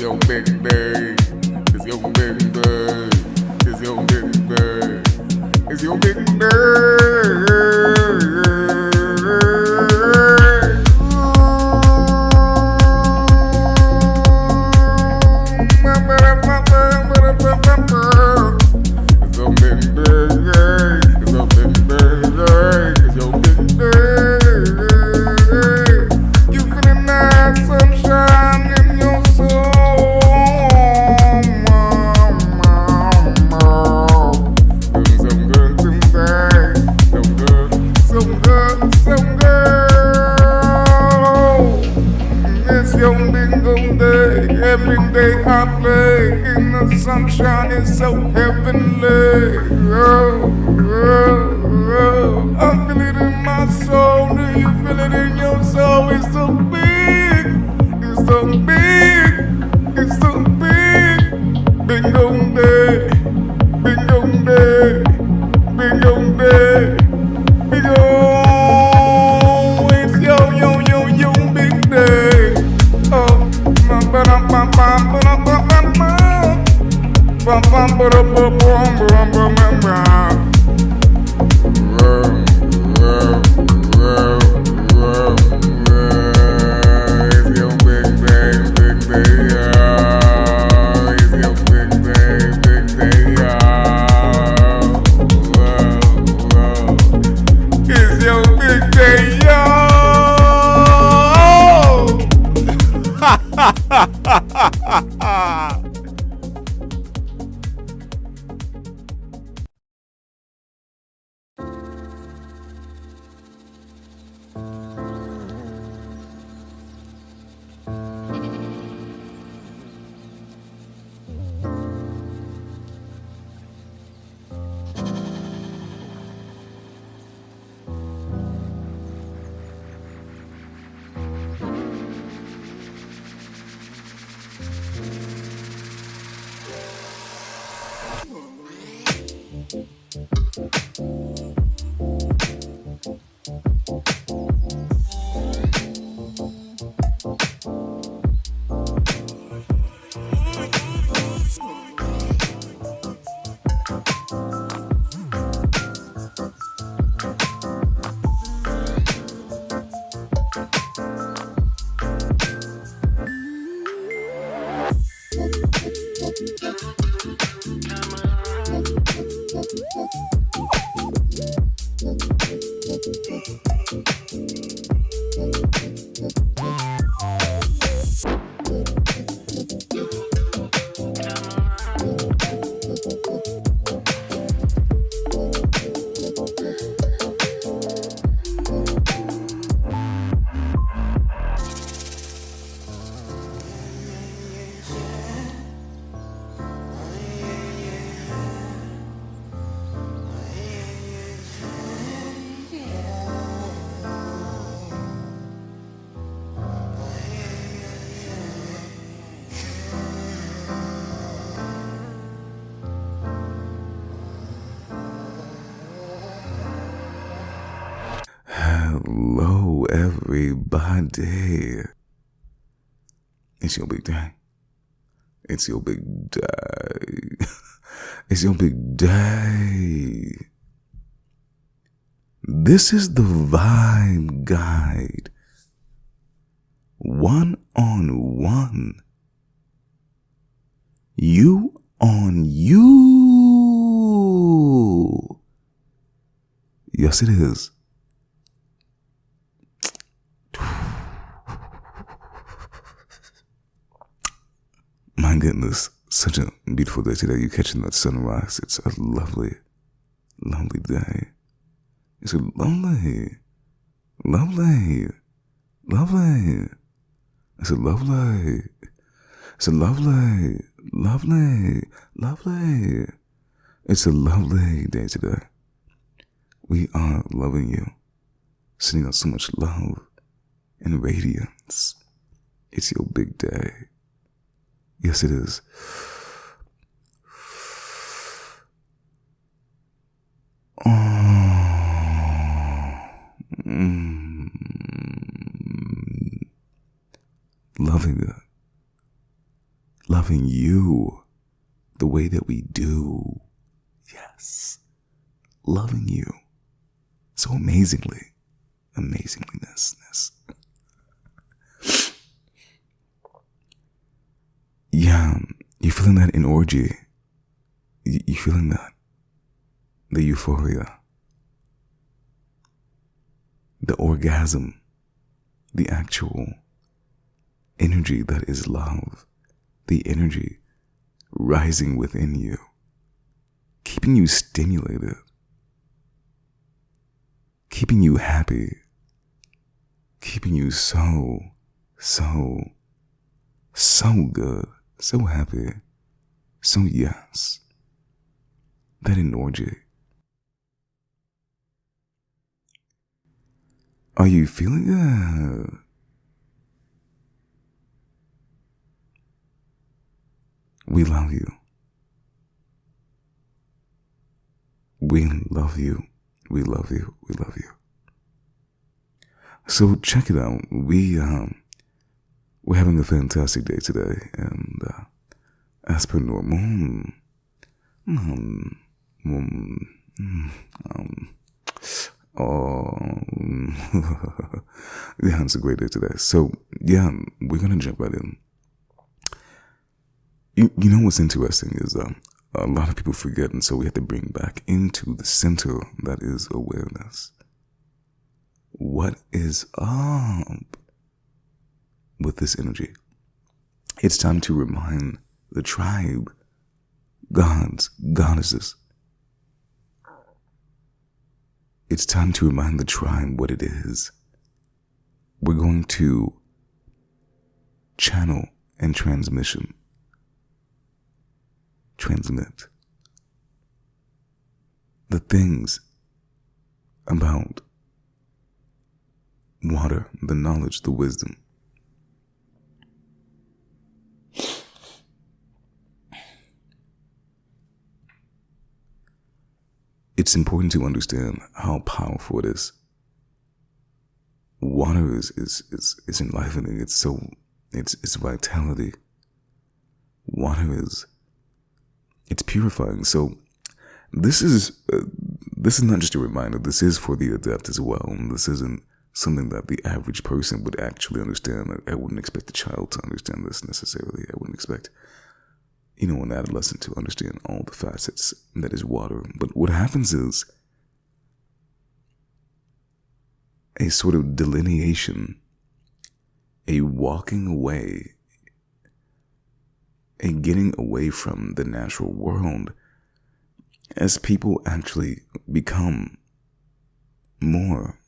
your big day. It's your big day. It's your big day. It's your big every day I play in the sunshine is so heavenly. Oh, oh, oh. I feel it in my soul. Do you feel it in your soul? It's so big. It's so big. It's so big. Bingo day. Bingo day. Bingo day. Bingo. It's yo, yo, yo, yo, big day. Oh. It's your big day, yo. Hello, everybody. It's your big day. It's your big day. It's your big day. This is the Vibe Guide. One-on-one. You on you. Yes, it is. My goodness, such a beautiful day today. You're catching that sunrise. It's a lovely, lovely day. It's a lovely, lovely, lovely. It's a lovely, it's a lovely, lovely, lovely. It's a lovely day today. We are loving you, sending out so much love and radiance. It's your big day. Yes, it is. Loving it. loving you the way that we do. Yes. Loving you so amazingly. Amazingliness. Yeah, you feeling that in orgy. You feeling that? The euphoria. The orgasm. The actual energy that is love. The energy rising within you. Keeping you stimulated. Keeping you happy. Keeping you so good. So happy. So yes. That an orgy. Are you feeling that? We love you. We love you. We love you. We love you. So check it out. We're having a fantastic day today, and as per normal, yeah, it's a great day today. So yeah, we're gonna jump right in. You know what's interesting is a lot of people forget, and so we have to bring back into the center that is awareness. What is up with this energy? It's time to remind the tribe, gods, goddesses. It's time to remind the tribe what it is. We're going to channel and transmit the things about water, the knowledge, the wisdom. It's important to understand how powerful it is. Water is enlivening. It's vitality. Water it's purifying. So this is not just a reminder. This is for the adept as well. And this isn't something that the average person would actually understand. I wouldn't expect a child to understand this necessarily. I wouldn't expect, an adolescent to understand all the facets that is water. But what happens is a sort of delineation, a walking away, a getting away from the natural world as people actually become more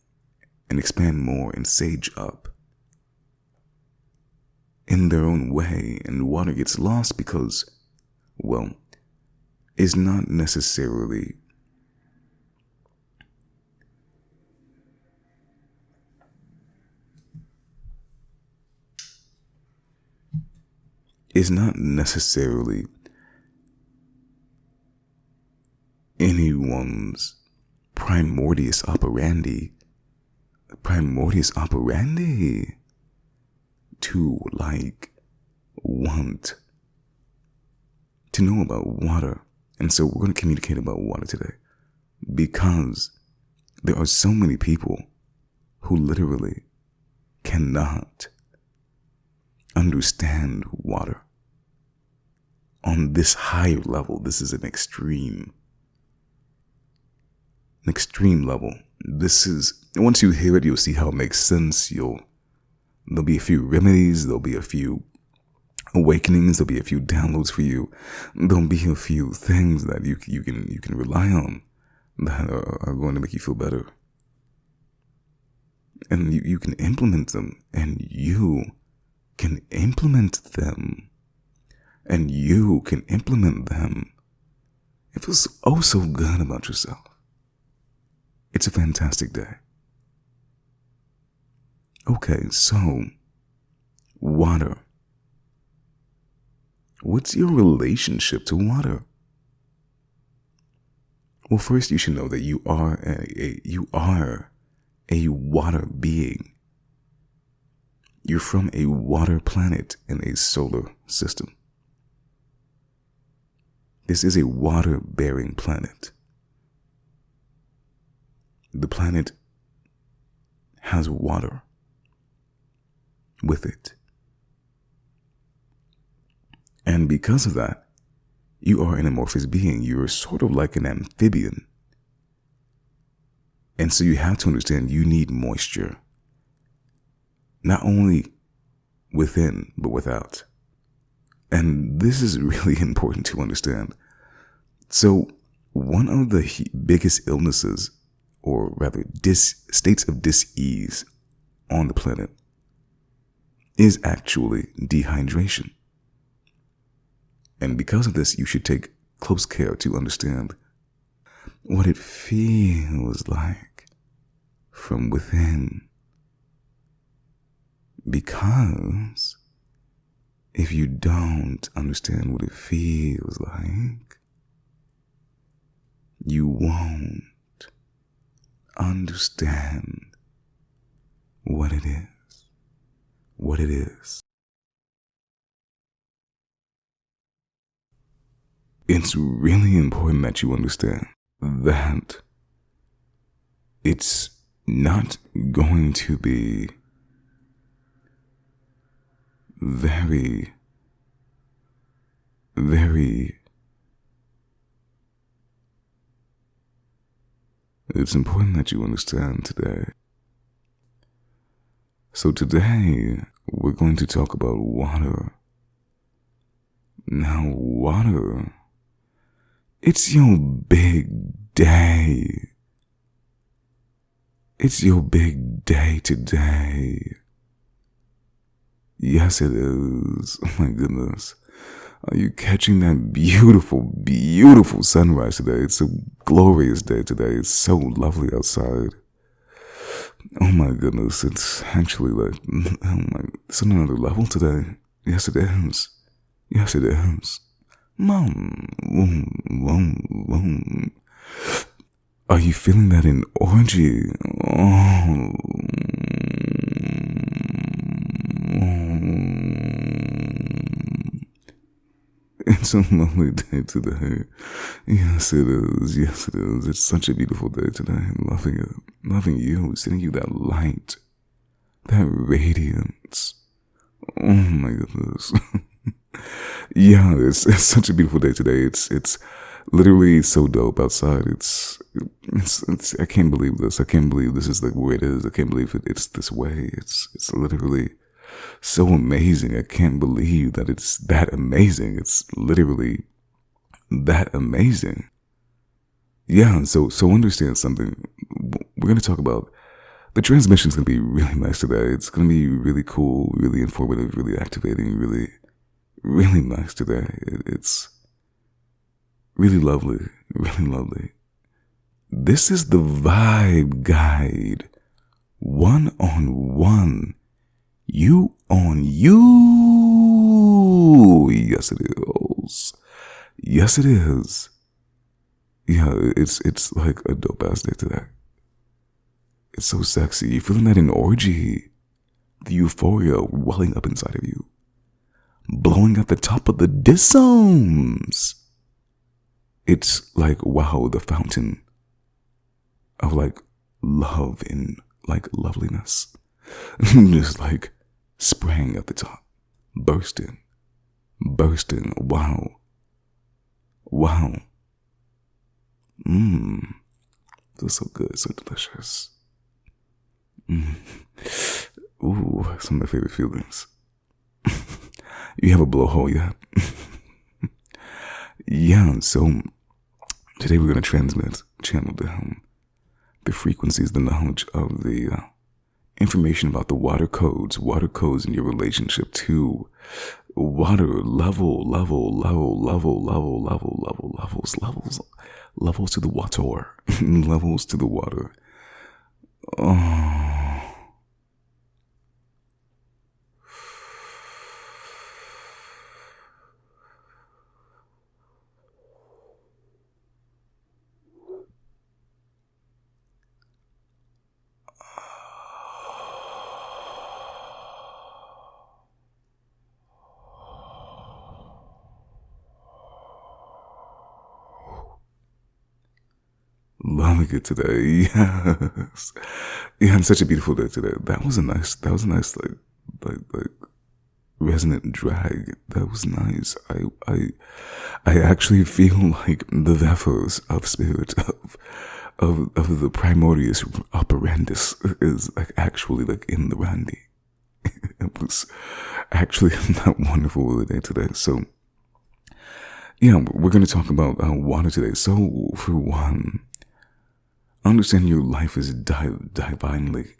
and expand more and sage up in their own way, and water gets lost because, well, it's not necessarily anyone's primordius operandi to want to know about water. And so we're going to communicate about water today because there are so many people who literally cannot understand water on this higher level. This is an extreme level. This is, once you hear it, you'll see how it makes sense. There'll be a few remedies, there'll be a few awakenings, there'll be a few downloads for you. There'll be a few things that you can rely on that are going to make you feel better. And you can implement them, and you can implement them, and you can implement them. It feels oh so good about yourself. It's a fantastic day. Okay, so water. What's your relationship to water? Well, first you should know that you are a water being. You're from a water planet in a solar system. This is a water-bearing planet. The planet has water with it. And because of that, you are an amorphous being. You're sort of like an amphibian. And so you have to understand you need moisture. Not only within, but without. And this is really important to understand. So one of the biggest illnesses, or rather states of dis-ease on the planet, is actually dehydration. And because of this, you should take close care to understand what it feels like from within. Because if you don't understand what it feels like, you won't understand what it is. What it is. It's really important that you understand that it's not going to be very it's important that you understand today. So today, we're going to talk about water. Now, water, it's your big day. It's your big day today. Yes, it is. Oh my goodness. Are you catching that beautiful, beautiful sunrise today? It's a glorious day today. It's so lovely outside. Oh my goodness. It's actually like, it's on another level today. Yes, it is. Yes, it is. Mom. Are you feeling that in orgy? Oh. It's a lovely day today. Yes, it is. Yes, it is. It's such a beautiful day today. Loving it. Loving you. Sending you that light. That radiance. Oh my goodness. Yeah, it's such a beautiful day today. It's literally so dope outside. It's I can't believe this. I can't believe this is the way it is. I can't believe it's this way. It's literally so amazing. I can't believe that it's that amazing. It's literally that amazing. Yeah, so understand something. We're going to talk about the transmission's going to be really nice today. It's going to be really cool, really informative, really activating, really nice today. It's really lovely, really lovely. This is the Vibe Guide. One-on-one. You on you. Yes, it is. Yes, it is. Yeah, it's like a dope ass day today. It's so sexy. You feeling that in orgy? The euphoria welling up inside of you, blowing at the top of the dissomes. It's like, wow, the fountain of like love and like loveliness. Just like spraying at the top, bursting. Wow. Feels so good, so delicious. Ooh, some of my favorite feelings. You have a blowhole yet? Yeah, so today we're going to channel the frequencies, the knowledge of the information about the water codes in your relationship to water, levels to the water, levels to the water. Oh. loving it today. Yes. Yeah, and such a beautiful day today. That was a nice like resonant drag. That was nice. I actually feel like the vessels of spirit of the primordius operandus is like actually like in the Randy. It was actually that wonderful day today. So yeah, we're going to talk about water today. So for one, understand your life is divinely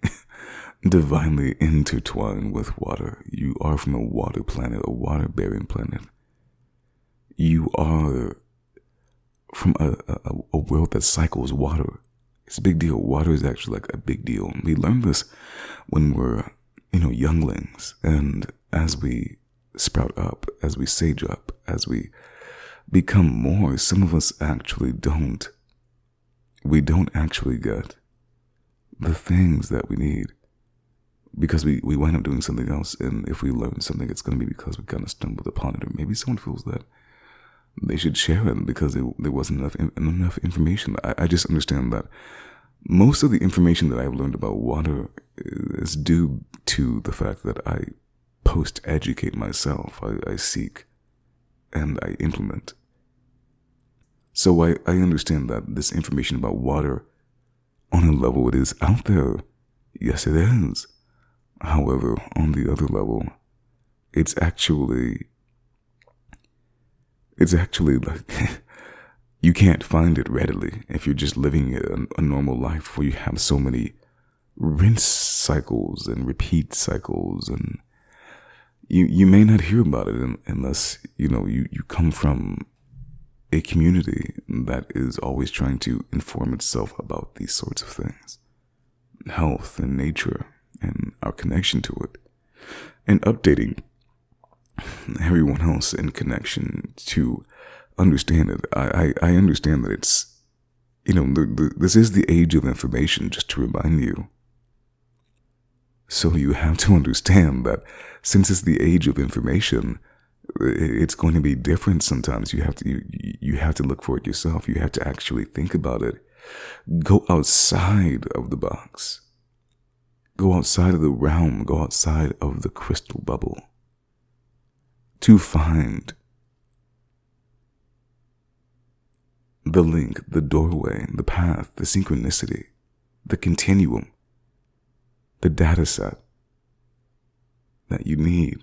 intertwined with water. You are from a water planet, a water-bearing planet. You are from a world that cycles water. It's a big deal. Water is actually like a big deal. We learn this when we're, younglings. And as we sprout up, as we sage up, as we become more, some of us actually don't. We don't actually get the things that we need because we wind up doing something else. And if we learn something, it's going to be because we kind of stumbled upon it. Or maybe someone feels that they should share it because there wasn't enough information. I just understand that most of the information that I've learned about water is due to the fact that I post-educate myself. I seek and I implement. So I understand that this information about water, on a level, it is out there. Yes, it is. However, on the other level, it's actually like you can't find it readily if you're just living a normal life where you have so many rinse cycles and repeat cycles, and you may not hear about it unless you come from a community that is always trying to inform itself about these sorts of things, health and nature and our connection to it, and updating everyone else in connection to understand it. I understand that it's, this is the age of information, just to remind you. So you have to understand that since it's the age of information, it's going to be different sometimes. You have to look for it yourself. You have to actually think about it. Go outside of the box. Go outside of the realm. Go outside of the crystal bubble to find the link, the doorway, the path, the synchronicity, the continuum, the data set that you need.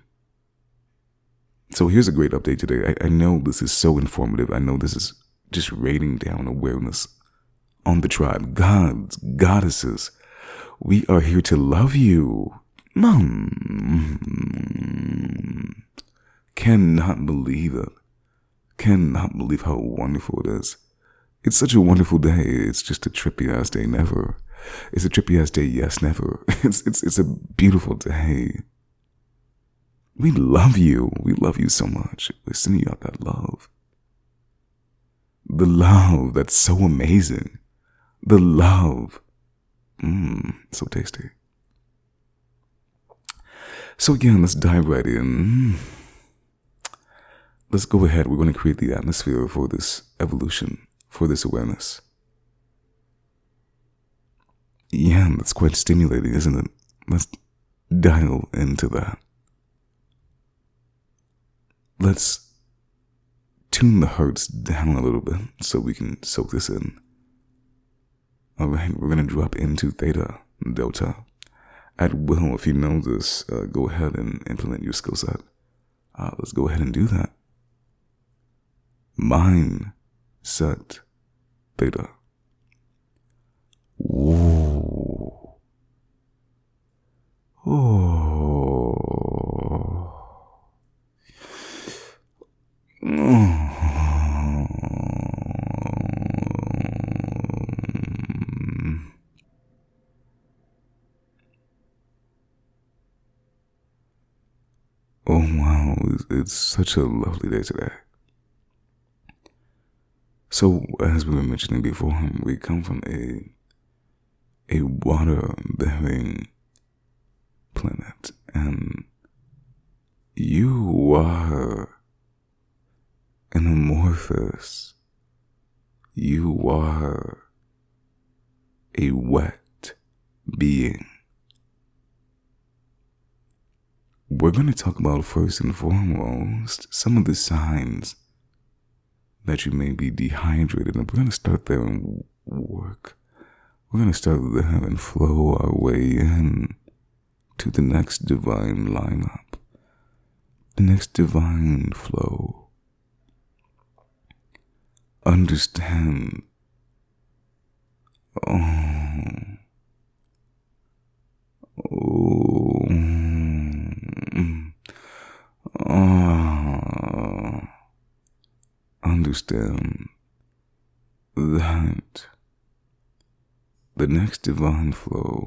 So here's a great update today. I know this is so informative. I know this is just raining down awareness on the tribe. Gods, goddesses, we are here to love you. Cannot believe it. Cannot believe how wonderful it is. It's such a wonderful day. It's just a trippy ass day, never. It's a trippy ass day, yes, never. It's a beautiful day. We love you. We love you so much. We're sending you out that love. The love that's so amazing. The love. So tasty. So again, let's dive right in. Let's go ahead. We're going to create the atmosphere for this evolution, for this awareness. Yeah, that's quite stimulating, isn't it? Let's dial into that. Let's tune the hertz down a little bit so we can soak this in. All right, we're going to drop into theta, delta. At will, if you know this, go ahead and implement your skill set. Let's go ahead and do that. Mind, set, theta. Whoa. Oh. Oh wow, it's such a lovely day today. So, as we were mentioning before, we come from a water-bearing planet, and you are an amorphous. You are a wet being. We're going to talk about first and foremost some of the signs that you may be dehydrated, and we're going to start there and work. We're going to start there and flow our way in to the next divine lineup, the next divine flow. Understand. Understand that the next divine flow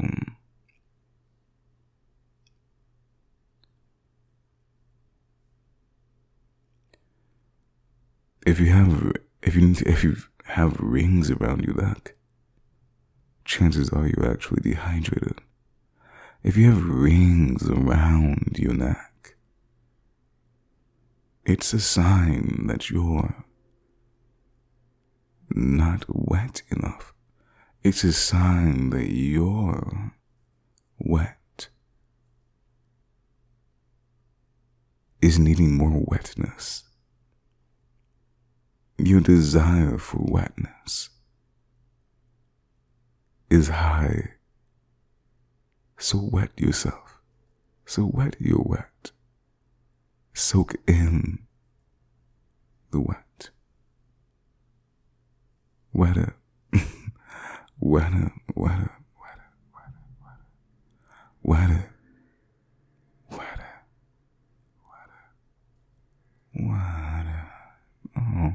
if you have rings around your neck, chances are you're actually dehydrated. If you have rings around your neck, it's a sign that you're not wet enough. It's a sign that you're wet, is needing more wetness. Your desire for wetness is high. So wet yourself. So wet your wet. Soak in the wet. Wet it. Wet it. Wet it. Wet it. Wet it. Wet it. Wet it. Oh.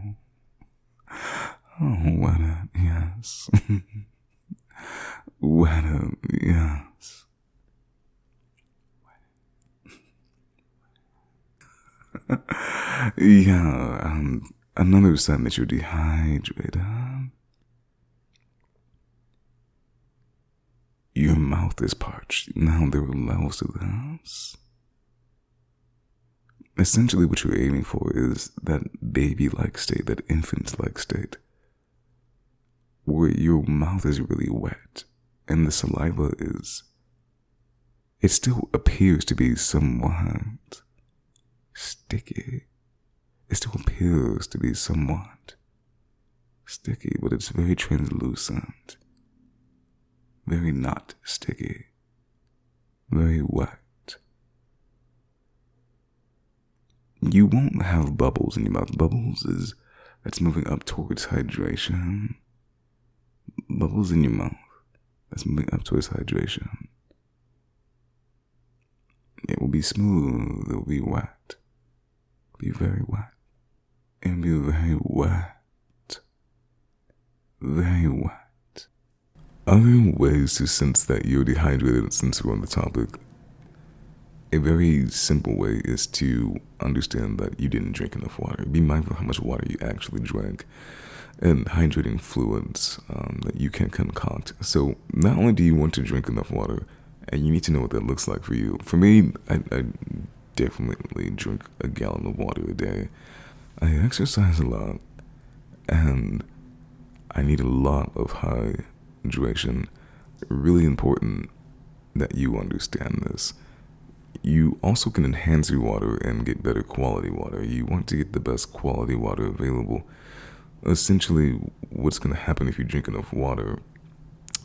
Oh, wet it. Yes. Wet it. Yes. Yeah, another sign that you're dehydrated. Your mouth is parched. Now there are levels to this. Essentially what you're aiming for is that baby-like state, that infant-like state, where your mouth is really wet and the saliva it still appears to be somewhat sticky. It still appears to be somewhat sticky, but it's very translucent, very not sticky, very wet. You won't have bubbles in your mouth. Bubbles that's moving up towards hydration. Bubbles in your mouth, that's moving up towards hydration. It will be smooth, it will be wet. Be very wet. And be very wet. Very wet. Other ways to sense that you're dehydrated, since we're on the topic, a very simple way is to understand that you didn't drink enough water. Be mindful of how much water you actually drank and hydrating fluids that you can concoct. So not only do you want to drink enough water, and you need to know what that looks like for you. For me, I definitely drink a gallon of water a day. I exercise a lot, and I need a lot of hydration. Really important that you understand this. You also can enhance your water and get better quality water. You want to get the best quality water available. Essentially, what's going to happen if you drink enough water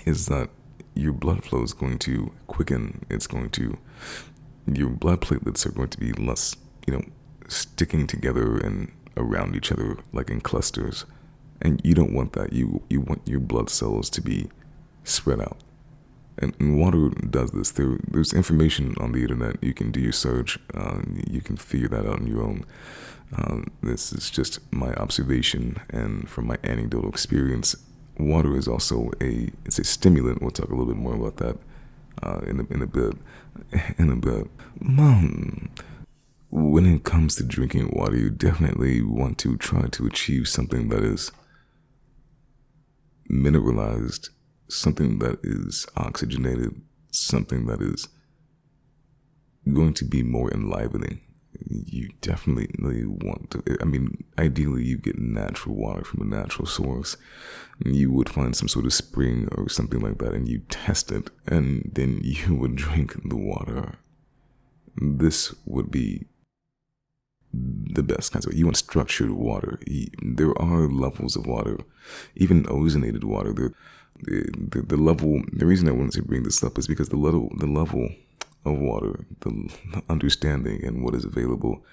is that your blood flow is going to quicken. Your blood platelets are going to be less, sticking together and around each other like in clusters. And you don't want that. You want your blood cells to be spread out. And water does this. There's information on the internet. You can do your search. You can figure that out on your own. This is just my observation, and from my anecdotal experience, water is also it's a stimulant. We'll talk a little bit more about that in a bit. When it comes to drinking water, you definitely want to try to achieve something that is mineralized, something that is oxygenated, something that is going to be more enlivening. you definitely want to, I mean, ideally you get natural water from a natural source. You would find some sort of spring or something like that and you test it and then you would drink the water. This would be the best kinds of, you want structured water. There are levels of water, even ozonated water. The level, the reason I wanted to bring this up is because the level of water, the understanding and what is available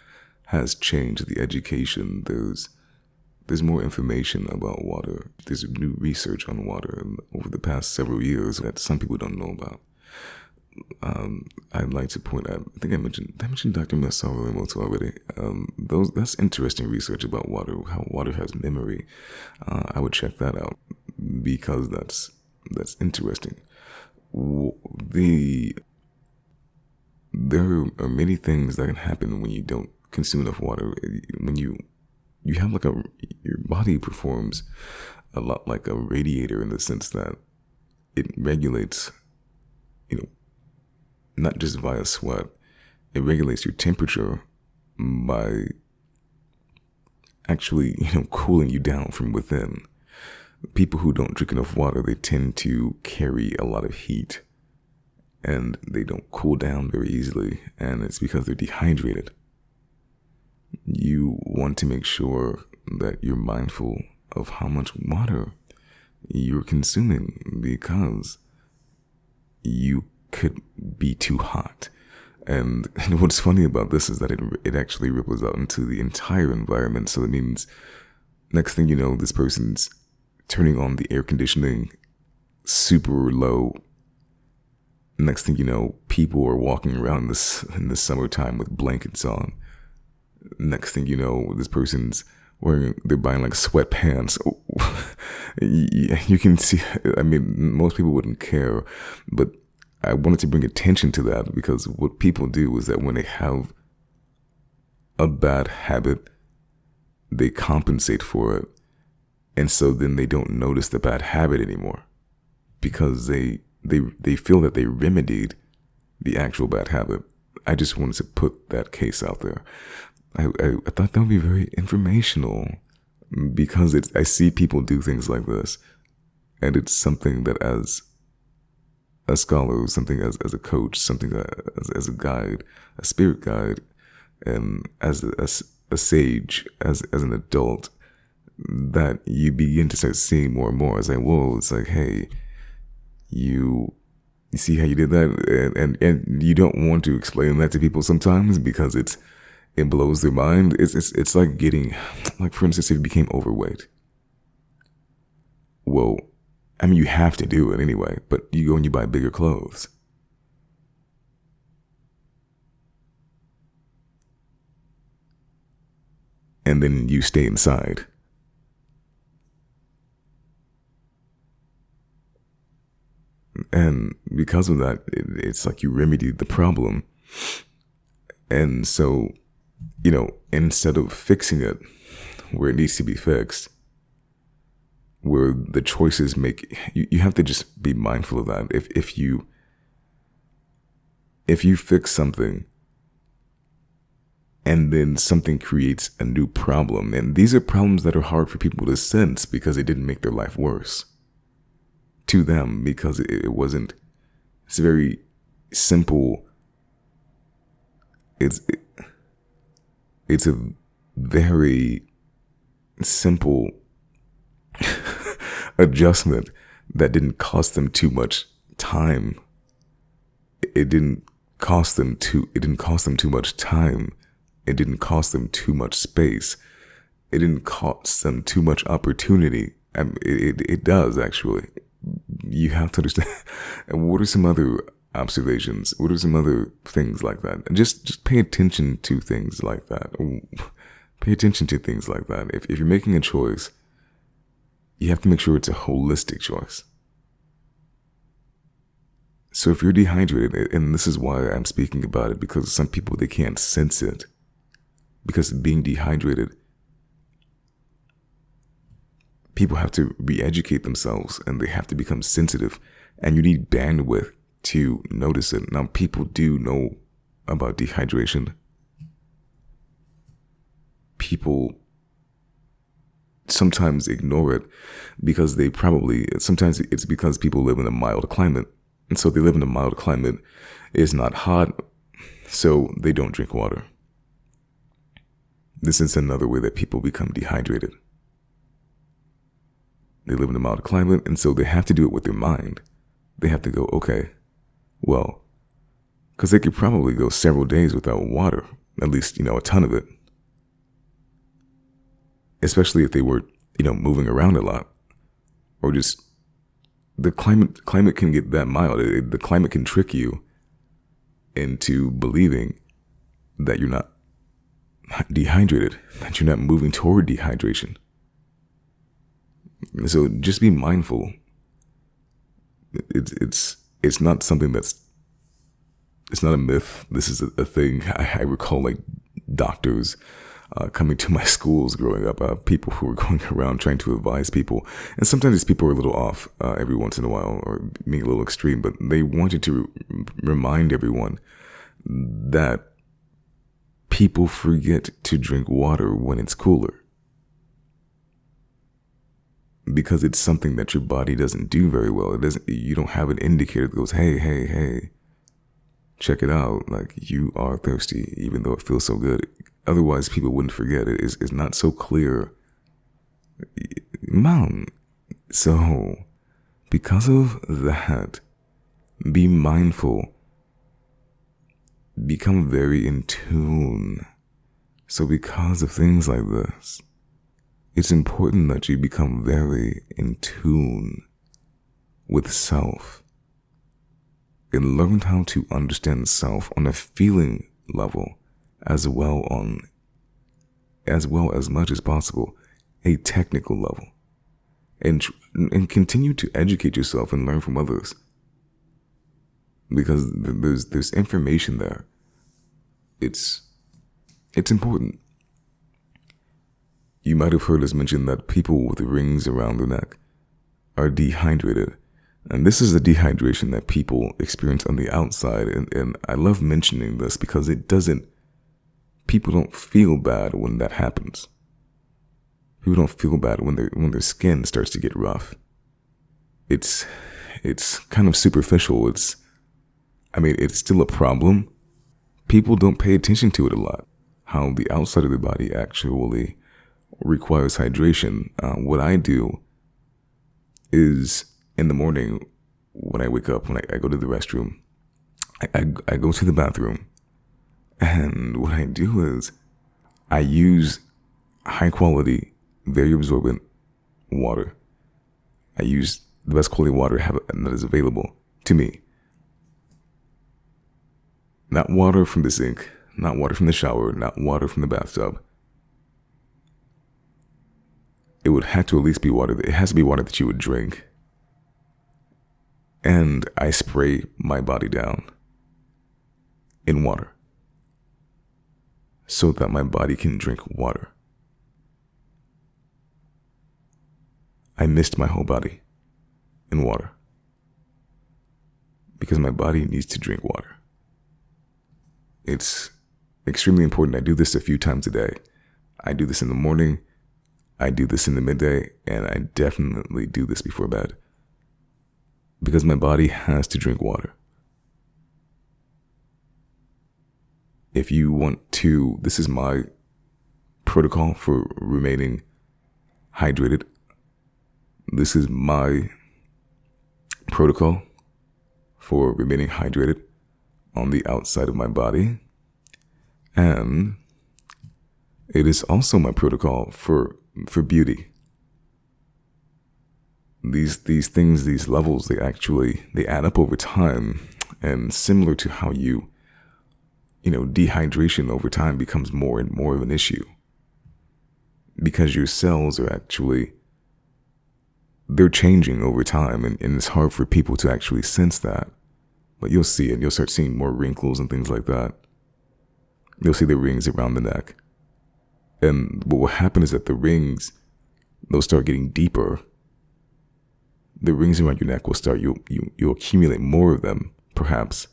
has changed. The education, there's more information about water. There's new research on water over the past several years that some people don't know about. I'd like to point out, I think I mentioned Dr. Masaru Emoto already. That's interesting research about water, how water has memory. I would check that out because that's interesting. There are many things that can happen when you don't consume enough water. When you have like your body performs a lot like a radiator in the sense that it regulates, not just via sweat, it regulates your temperature by actually, cooling you down from within. People who don't drink enough water, they tend to carry a lot of heat and they don't cool down very easily, and it's because they're dehydrated. You want to make sure that you're mindful of how much water you're consuming because you could be too hot. And what's funny about this is that it actually ripples out into the entire environment. So it means next thing you know, this person's turning on the air conditioning super low. Next thing you know, people are walking around in the summertime with blankets on. Next thing you know, this person's they're buying like sweatpants. You can see, I mean, most people wouldn't care, but I wanted to bring attention to that because what people do is that when they have a bad habit, they compensate for it. And so then they don't notice the bad habit anymore because they feel that they remedied the actual bad habit. I just wanted to put that case out there. I thought that would be very informational because I see people do things like this, and it's something that as a scholar, something as a coach, something as a guide, a spirit guide, and as a sage, as an adult, that you begin to start seeing more and more. It's like, whoa, it's like, hey, you see how you did that? And you don't want to explain that to people sometimes because it blows their mind. It's like getting, like for instance, if you became overweight. Well, I mean, you have to do it anyway, but you go and you buy bigger clothes. And then you stay inside. And because of that, it's like you remedied the problem. And so, instead of fixing it where it needs to be fixed, where the choices you have to just be mindful of that. If you fix something and then something creates a new problem, and these are problems that are hard for people to sense because it didn't make their life worse to them, because it's very simple. It's a very simple adjustment that didn't cost them too much time. It didn't cost them too much time. It didn't cost them too much space. It didn't cost them too much opportunity. It does, actually. You have to understand. And what are some other observations? What are some other things like that? And just pay attention to things like that. Pay attention to things like that. If you're making a choice, you have to make sure it's a holistic choice. So if you're dehydrated, and this is why I'm speaking about it, because some people, they can't sense it. Because being dehydrated, people have to re-educate themselves and they have to become sensitive, and you need bandwidth to notice it. Now, people do know about dehydration. people sometimes ignore it because sometimes it's because people live in a mild climate. And so they live in a mild climate. It's not hot, so they don't drink water. This is another way that people become dehydrated. They live in a mild climate, and so they have to do it with their mind. They have to go, okay, well, because they could probably go several days without water, at least, a ton of it. Especially if they were, moving around a lot, or just the climate can get that mild. The climate can trick you into believing that you're not dehydrated, that you're not moving toward dehydration. So just be mindful. It's not something it's not a myth. This is a thing. I recall like doctors coming to my schools growing up, people who were going around trying to advise people. And sometimes these people are a little off every once in a while, or being a little extreme, but they wanted to remind everyone that people forget to drink water when it's cooler. Because it's something that your body doesn't do very well. You don't have an indicator that goes, hey, check it out. Like, you are thirsty, even though it feels so good. Otherwise, people wouldn't forget it. It's not so clear. Mom. So, because of that, be mindful. Become very in tune. So because of things like this, it's important that you become very in tune with self and learn how to understand self on a feeling level as well as much as possible, a technical level, and continue to educate yourself and learn from others, because there's information there. It's important. You might have heard us mention that people with rings around their neck are dehydrated. And this is the dehydration that people experience on the outside. And I love mentioning this because people don't feel bad when that happens. People don't feel bad when their skin starts to get rough. It's kind of superficial. It's still a problem. People don't pay attention to it a lot. How the outside of the body actually requires hydration. What I do is in the morning when I wake up, when I go to the restroom, I go to the bathroom, and what I do is I use high quality, very absorbent water. I use the best quality water that is available to me. Not water from the sink, not water from the shower, not water from the bathtub. It would have to at least be water. It has to be water that you would drink. And I spray my body down in water so that my body can drink water. I mist my whole body in water because my body needs to drink water. It's extremely important. I do this a few times a day. I do this in the morning, I do this in the midday, and I definitely do this before bed because my body has to drink water. If you want to, this is my protocol for remaining hydrated. This is my protocol for remaining hydrated on the outside of my body. And it is also my protocol for beauty. These things, these levels, they add up over time, and similar to how dehydration over time becomes more and more of an issue because your cells are they're changing over time, and it's hard for people to actually sense that. But you'll see it. You'll start seeing more wrinkles and things like that. You'll see the rings around the neck. And what will happen is that the rings, they'll start getting deeper. The rings around your neck will start, you'll accumulate more of them, perhaps.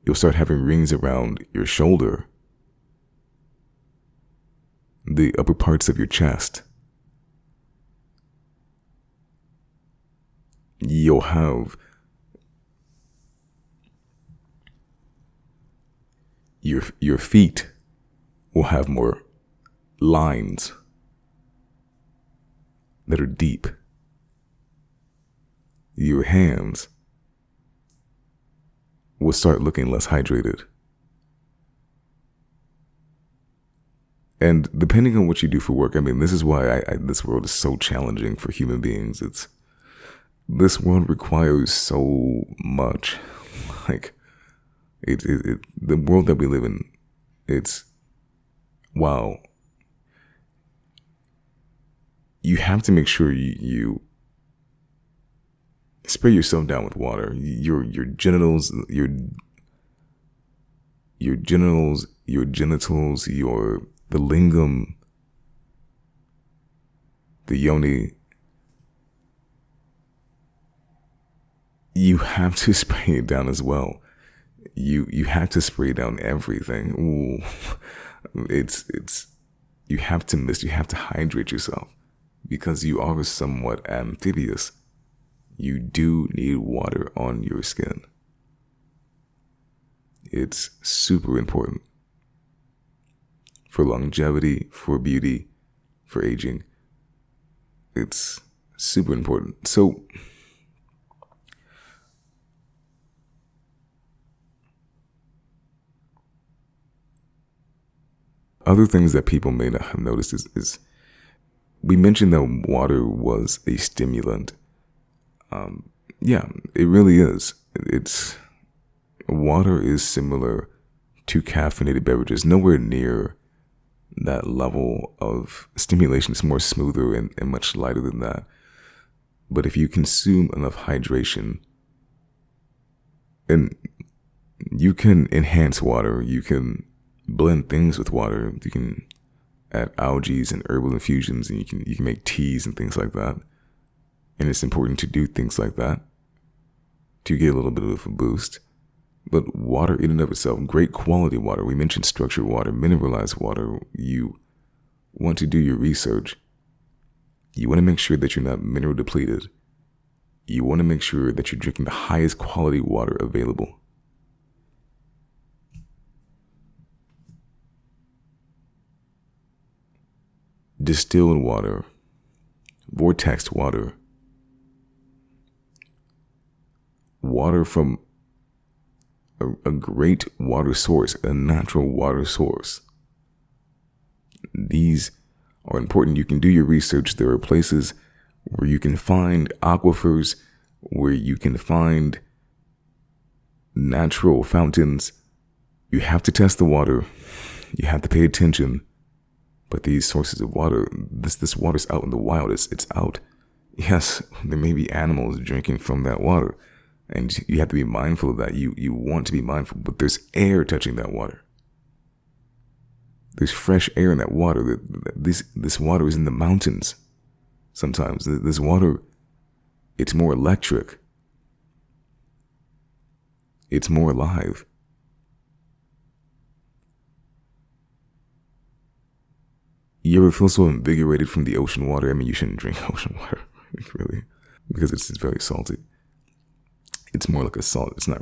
You'll start having rings around your shoulder. the upper parts of your chest. You'll have your feet will have more lines that are deep. Your hands will start looking less hydrated. And depending on what you do for work, I mean, this is why this world is so challenging for human beings. This world requires so much. Like, the world that we live in, wow. You have to make sure you spray yourself down with water. Your genitals, your genitals, the lingam, the yoni. You have to spray it down as well. You have to spray down everything. Ooh. You have to hydrate yourself because you are somewhat amphibious. You do need water on your skin. It's super important for longevity, for beauty, for aging. It's super important. So, other things that people may not have noticed is we mentioned that water was a stimulant. Yeah, it really is. Water is similar to caffeinated beverages, nowhere near that level of stimulation. It's more smoother and much lighter than that. But if you consume enough hydration, and you can enhance water, you can blend things with water, you can add algae and herbal infusions, and you can make teas and things like that. And it's important to do things like that to get a little bit of a boost. But water in and of itself, great quality water. We mentioned structured water, mineralized water. You want to do your research. You want to make sure that you're not mineral depleted. You want to make sure that you're drinking the highest quality water available. Distilled water, vortexed water, water from a great water source, a natural water source. These are important. You can do your research. There are places where you can find aquifers, where you can find natural fountains. You have to test the water. You have to pay attention. But these sources of water, this water's out in the wild. It's out. Yes, there may be animals drinking from that water. And you have to be mindful of that. You want to be mindful, but there's air touching that water. There's fresh air in that water. This water is in the mountains. Sometimes this water, it's more electric. It's more alive. You ever feel so invigorated from the ocean water? I mean, you shouldn't drink ocean water, really, because it's very salty. It's more like a salt. It's more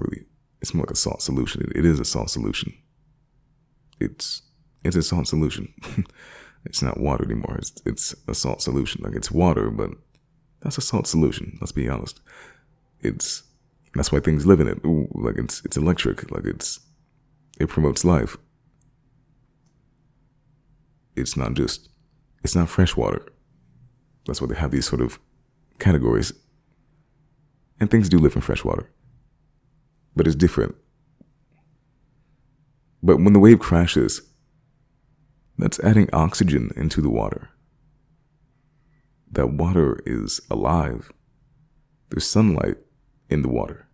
like a salt solution. It is a salt solution. It's a salt solution. It's not water anymore. It's a salt solution. Like, it's water, but that's a salt solution. Let's be honest. That's why things live in it. Ooh, like it's electric. Like it promotes life. It's not fresh water. That's why they have these sort of categories. And things do live in fresh water. But it's different. But when the wave crashes, that's adding oxygen into the water. That water is alive. There's sunlight in the water.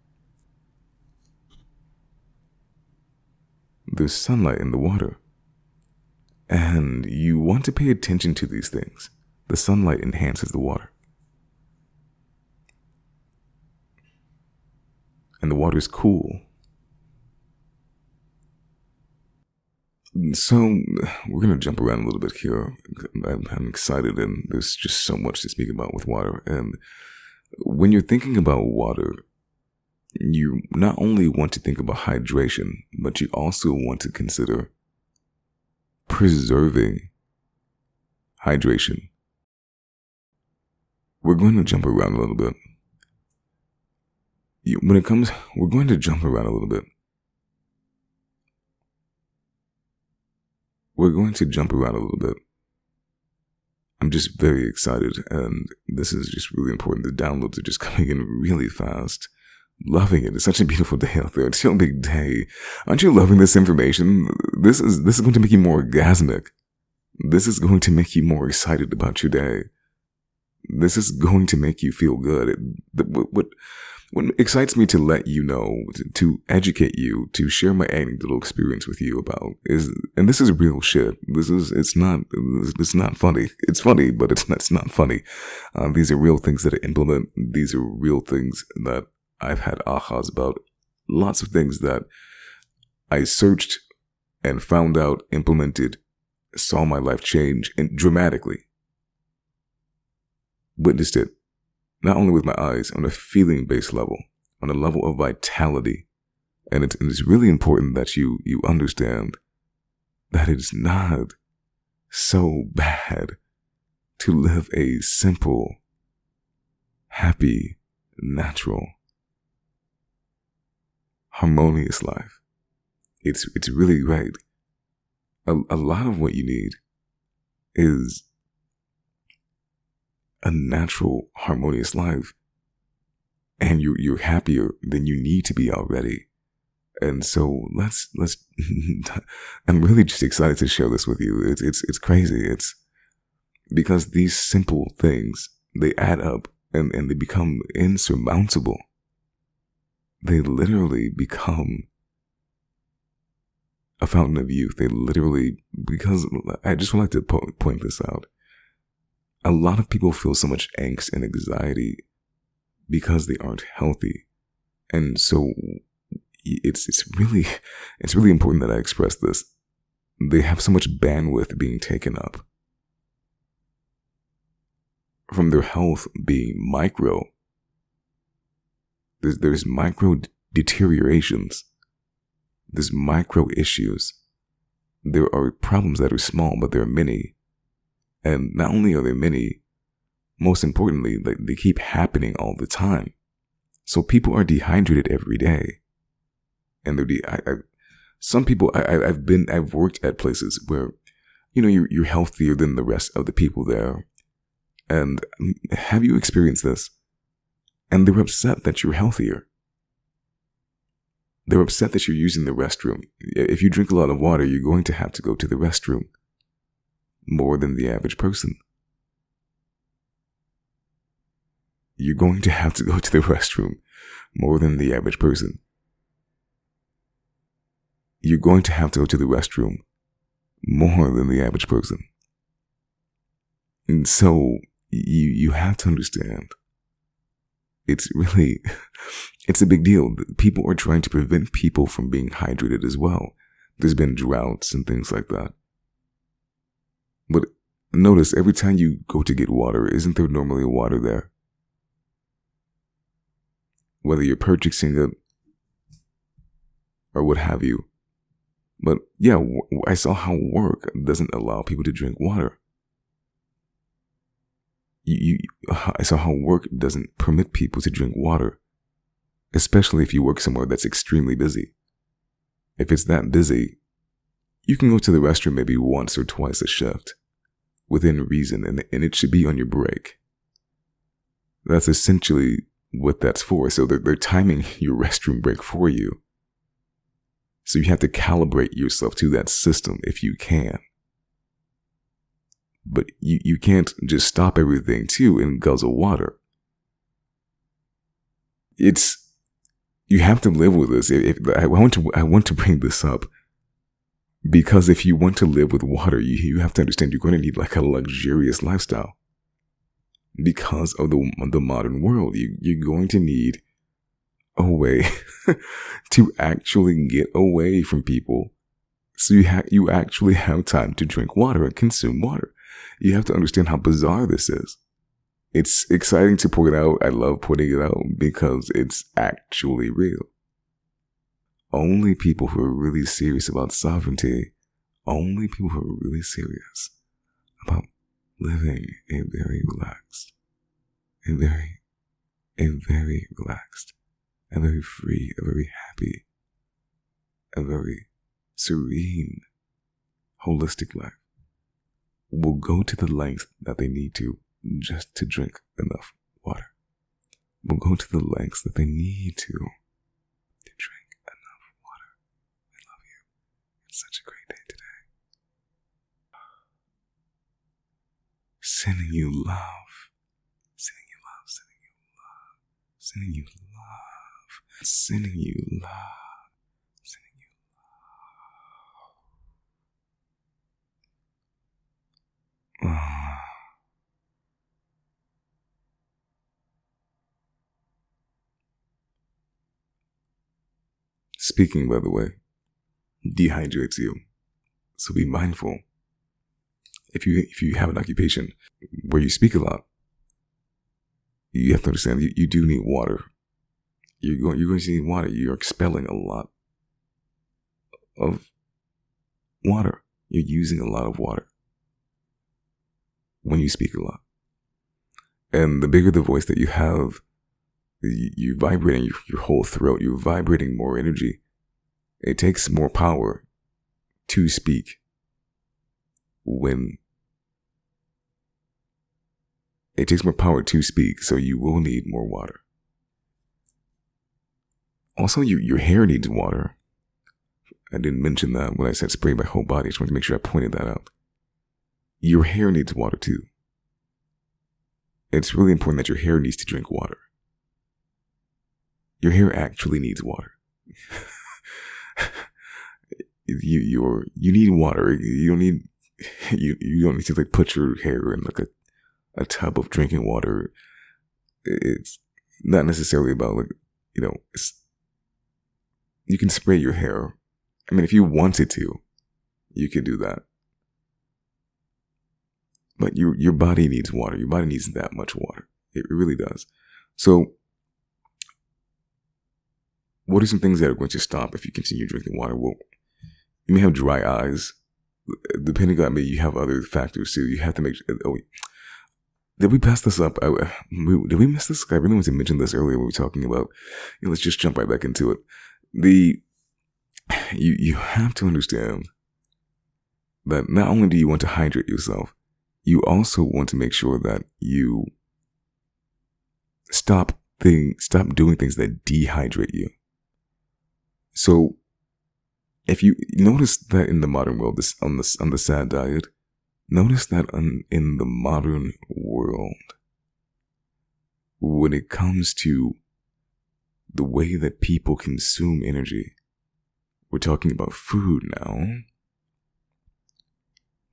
There's sunlight in the water. And you want to pay attention to these things. The sunlight enhances the water. And the water is cool. So we're going to jump around a little bit here. I'm excited, and there's just so much to speak about with water. And when you're thinking about water, you not only want to think about hydration, but you also want to consider preserving hydration. We're going to jump around a little bit. We're going to jump around a little bit. We're going to jump around a little bit. I'm just very excited, and this is just really important. The downloads are just coming in really fast. Loving it. It's such a beautiful day out there. It's your big day. Aren't you loving this information? This is going to make you more orgasmic. This is going to make you more excited about your day. This is going to make you feel good. What excites me to let you know, to educate you, to share my anecdotal experience with you about and this is real shit. It's not funny. It's funny, but it's not funny. These are real things that I implement. These are real things that I've had ahas about. Lots of things that I searched and found out, implemented, saw my life change, and dramatically witnessed it. Not only with my eyes, on a feeling-based level, on a level of vitality. And it's really important that you understand that it's not so bad to live a simple, happy, natural, harmonious life. It's really great. A lot of what you need is a natural, harmonious life, and you're happier than you need to be already. And so let's I'm really just excited to share this with you. It's crazy. It's because these simple things, they add up and they become insurmountable. They literally become a fountain of youth. They literally, because I just would like to point this out. A lot of people feel so much angst and anxiety because they aren't healthy. And so it's really important that I express this. They have so much bandwidth being taken up from their health being micro. There's micro deteriorations. There's micro issues. There are problems that are small, but there are many. And not only are there many, most importantly, they keep happening all the time. So people are dehydrated every day. And some people, I've worked at places where, you're healthier than the rest of the people there. And have you experienced this? And they're upset that you're healthier. They're upset that you're using the restroom. If you drink a lot of water, you're going to have to go to the restroom more than the average person. You're going to have to go to the restroom more than the average person. You're going to have to go to the restroom more than the average person. And so you have to understand, it's a big deal. People are trying to prevent people from being hydrated as well. There's been droughts and things like that. But notice, every time you go to get water, isn't there normally water there? Whether you're purchasing it or what have you. But yeah, I saw how work doesn't allow people to drink water. I saw how work doesn't permit people to drink water, especially if you work somewhere that's extremely busy. If it's that busy, you can go to the restroom maybe once or twice a shift, within reason, and it should be on your break. That's essentially what that's for. So they're timing your restroom break for you. So you have to calibrate yourself to that system if you can. But you can't just stop everything too and guzzle water. You have to live with this. I want to bring this up because if you want to live with water, you have to understand you're going to need like a luxurious lifestyle. Because of the modern world, you're going to need a way to actually get away from people So you actually have time to drink water and consume water. You have to understand how bizarre this is. It's exciting to point out. I love pointing it out because it's actually real. Only people who are really serious about sovereignty, only people who are really serious about living a very relaxed, a very relaxed, a very free, a very happy, a very serene, holistic life will go to the length that they need to just to drink enough water. Will go to the lengths that they need to drink enough water. I love you. It's such a great day today. Sending you love. Sending you love. Sending you love. Sending you love. Sending you love. Sending you love. Speaking, by the way, dehydrates you. So be mindful. If you have an occupation where you speak a lot, you have to understand you do need water. You're going to need water. You're expelling a lot of water. You're using a lot of water when you speak a lot. And the bigger the voice that you have, you're vibrating your whole throat. You're vibrating more energy. It takes more power to speak so you will need more water. Also, your hair needs water. I didn't mention that when I said spray my whole body. I just wanted to make sure I pointed that out. Your hair needs water too. It's really important that your hair needs to drink water. Your hair actually needs water. You need water. You don't need to like put your hair in like a tub of drinking water. It's not necessarily about like, you can spray your hair. I mean, if you wanted to, you could do that. But your body needs water. Your body needs that much water. It really does. So what are some things that are going to stop if you continue drinking water? Well, you may have dry eyes. Depending on you have other factors too. You have to make sure. Did we pass this up? Did we miss this? I really wanted to mention this earlier when we were talking about. Let's just jump right back into it. You have to understand that not only do you want to hydrate yourself, you also want to make sure that you stop doing things that dehydrate you. So, if you notice that in the modern world, on the SAD diet, notice that in the modern world, when it comes to the way that people consume energy, we're talking about food now.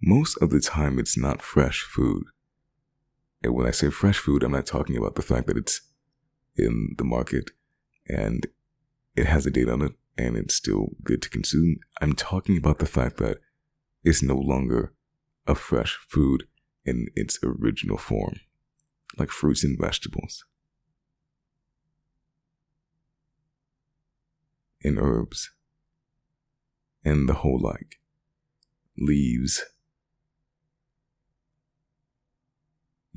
Most of the time, it's not fresh food. And when I say fresh food, I'm not talking about the fact that it's in the market and it has a date on it and it's still good to consume. I'm talking about the fact that it's no longer a fresh food in its original form, like fruits and vegetables and herbs and the whole like leaves,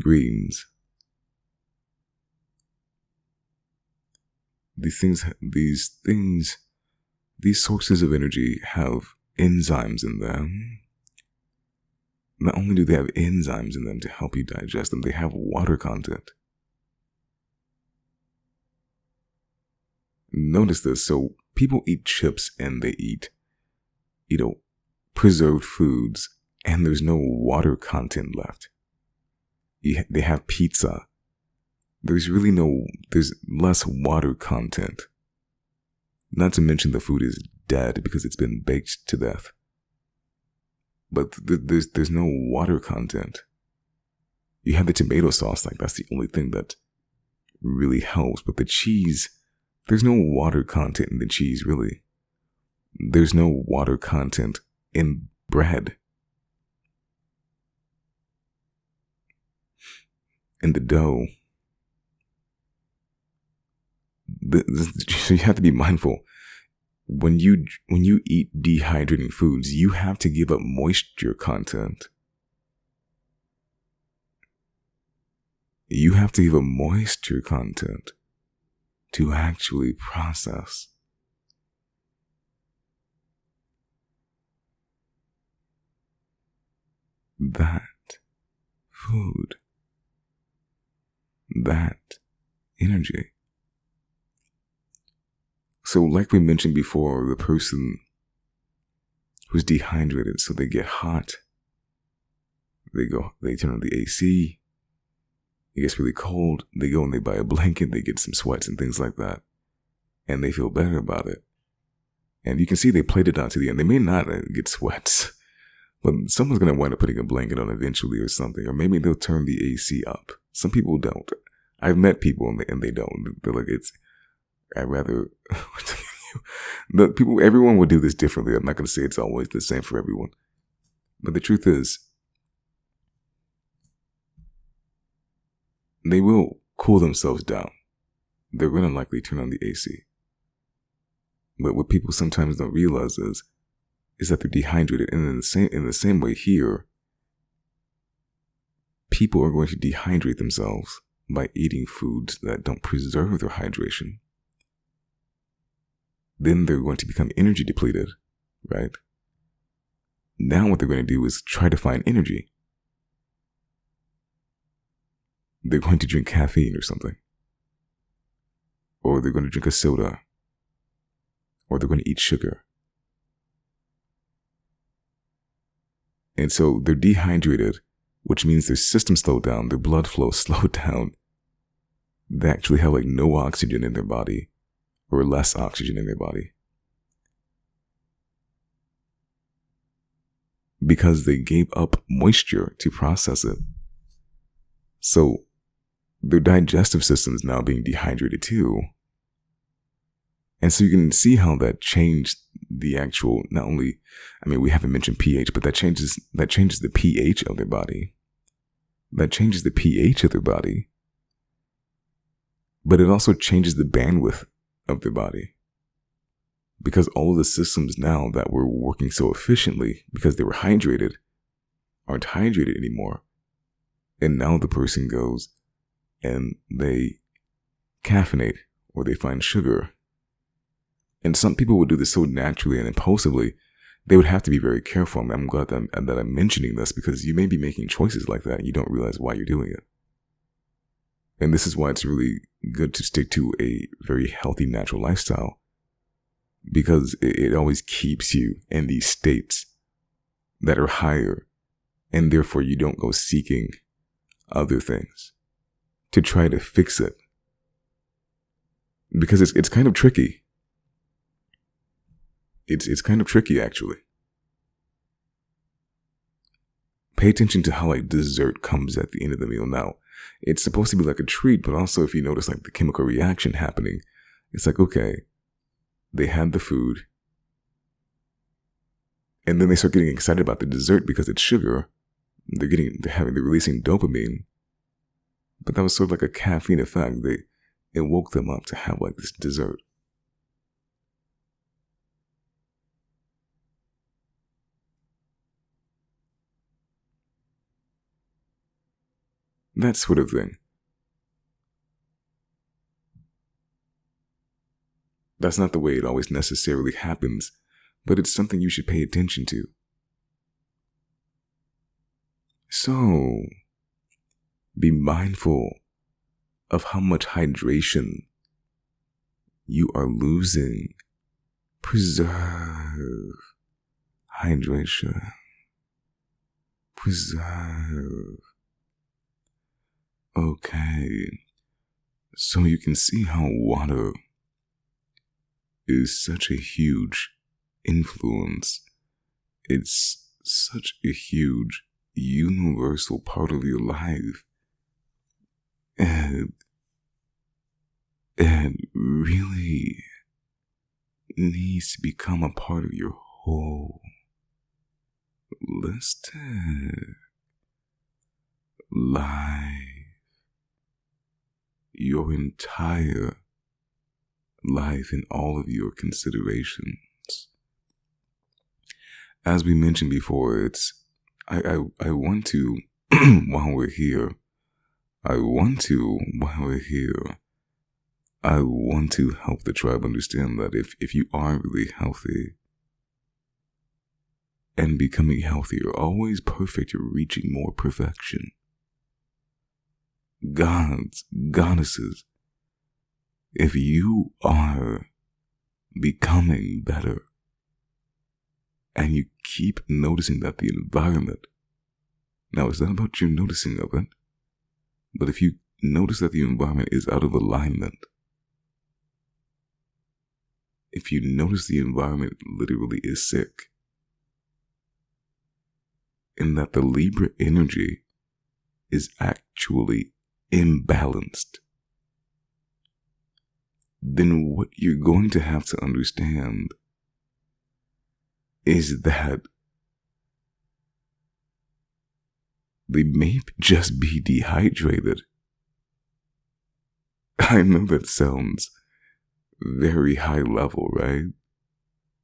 greens. These sources of energy have enzymes in them. Not only do they have enzymes in them to help you digest them, they have water content. Notice this. So people eat chips and they eat, preserved foods, and there's no water content left. They have pizza. There's less water content. Not to mention the food is dead because it's been baked to death. But there's no water content. You have the tomato sauce, like that's the only thing that really helps. But the cheese, there's no water content in the cheese, really. There's no water content in bread, in the dough. So you have to be mindful. When you eat dehydrating foods, you have to give up moisture content. You have to give up moisture content to actually process. That food, that energy. So like we mentioned before, the person who's dehydrated, so they get hot, they turn on the AC, it gets really cold, they go and they buy a blanket, they get some sweats and things like that, and they feel better about it. And you can see they played it down to the end. They may not get sweats, but someone's going to wind up putting a blanket on eventually or something, or maybe they'll turn the AC up. Some people don't. I've met people and they don't. They're like, I'd rather... everyone would do this differently. I'm not going to say it's always the same for everyone. But the truth is, they will cool themselves down. They're going to likely turn on the AC. But what people sometimes don't realize is that they're dehydrated. And in the same way here, people are going to dehydrate themselves by eating foods that don't preserve their hydration. Then they're going to become energy depleted, right? Now what they're going to do is try to find energy. They're going to drink caffeine or something. Or they're going to drink a soda. Or they're going to eat sugar. And so they're dehydrated, which means their system slowed down, their blood flow slowed down. They actually have like no oxygen in their body. Or less oxygen in their body. Because they gave up moisture to process it. So their digestive system is now being dehydrated too. And so you can see how that changed the actual, not only, we haven't mentioned pH, but that changes the pH of their body. That changes the pH of their body. But it also changes the bandwidth of their body. Because all of the systems now that were working so efficiently because they were hydrated aren't hydrated anymore. And now the person goes and they caffeinate or they find sugar. And some people would do this so naturally and impulsively, they would have to be very careful. I'm glad that I'm mentioning this because you may be making choices like that and you don't realize why you're doing it. And this is why it's really good to stick to a very healthy, natural lifestyle. Because it always keeps you in these states that are higher. And therefore you don't go seeking other things to try to fix it. Because it's kind of tricky. It's kind of tricky, actually. Pay attention to how like dessert comes at the end of the meal. Now, it's supposed to be like a treat, but also if you notice like the chemical reaction happening, it's like, okay, they had the food, and then they start getting excited about the dessert because it's sugar. They're releasing dopamine, but that was sort of like a caffeine effect. It woke them up to have like this dessert. That sort of thing. That's not the way it always necessarily happens, but it's something you should pay attention to. So, be mindful of how much hydration you are losing. Preserve hydration. Preserve. Okay, so you can see how water is such a huge influence. It's such a huge universal part of your life. And really needs to become a part of your whole holistic life, your entire life and all of your considerations. As we mentioned before, I want to, while we're here, I want to help the tribe understand that if you are really healthy and becoming healthier, always perfect, you're reaching more perfection. Gods, goddesses, if you are becoming better and you keep noticing that the environment, now it's not about you noticing of it, but if you notice that the environment is out of alignment, if you notice the environment literally is sick, and that the Libra energy is actually imbalanced, then what you're going to have to understand is that they may just be dehydrated. I know that sounds very high level, right?